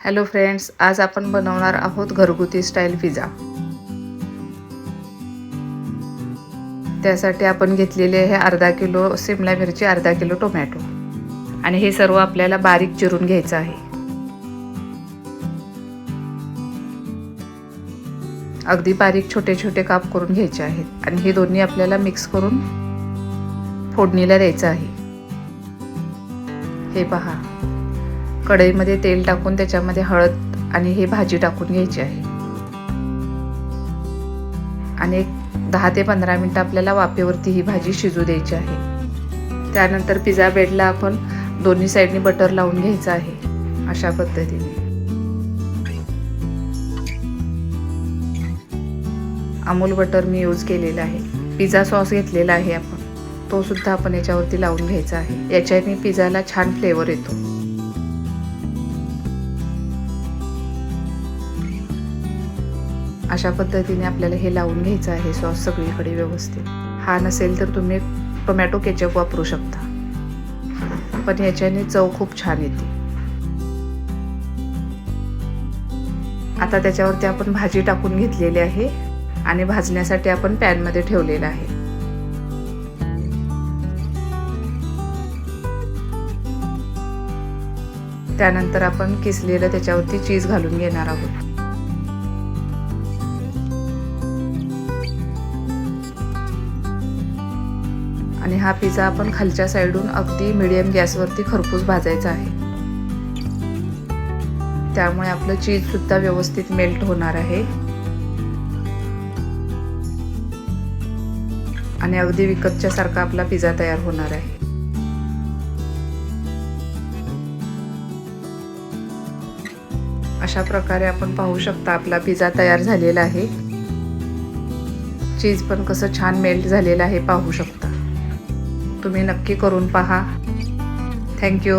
Hello friends, आज आपण बनवणार आहोत घरगुती स्टाईल पिझ्झा। त्यासाठी आपण घेतलेले आहे अर्धा किलो शिमला मिरची, अर्धा किलो टोमॅटो आणि हे सर्व आपल्याला बारीक चिरून घ्यायचं आहे। अगदी बारीक छोटे छोटे काप करून घ्यायचे आहेत आणि हे दोन्ही आपल्याला मिक्स करून फोडणीला द्यायचं आहे। हे पहा, कढईमध्ये तेल टाकून त्याच्यामध्ये हळद आणि हे भाजी टाकून घ्यायची आहे आणि 10 ते 15 मिनिटं आपल्याला वाफेवरती ही भाजी शिजू द्यायची आहे। त्यानंतर पिझ्झा बेडला आपण दोन्ही साइडनी बटर लावून घ्यायचं आहे अशा पद्धतीने। अमूल बटर मी यूज केलेला आहे। पिझ्झा सॉस घेतलेला आहे आपण, तो सुद्धा आपण याच्यावरती लावून घ्यायचा आहे। याच्याने पिझ्झाला छान फ्लेवर येतो। अशा पद्धतीने आपल्याला हे लावून घ्यायचं आहे सॉस सगळीकडे व्यवस्थित। हा नसेल तर तुम्ही टोमॅटो केचप वापरू शकता, पण याच्याने चव खूप छान येते। आता त्याच्यावरती आपण भाजी टाकून घेतलेली आहे आणि भाजण्यासाठी आपण पॅन मध्ये ठेवलेला आहे। त्यानंतर आपण किसलेलं त्याच्यावरती चीज घालून घेणार आहोत। आणि हा पिझ्झा आपण खालच्या साइडून अगदी मीडियम गॅसवरती खरपूस भाजायचा आहे, त्यामुळे आपलं चीज सुद्धा व्यवस्थित मेल्ट होणार आहे आणि अगदी विकतच्या सारखा आपला पिझ्झा तयार होणार आहे। अशा प्रकारे आपण पाहू शकता आपला पिझ्झा तयार झालेला आहे। चीज पण कसं छान मेल्ट झालेलं आहे पाहू शकता। तुम्ही नक्की करून पहा। Thank you.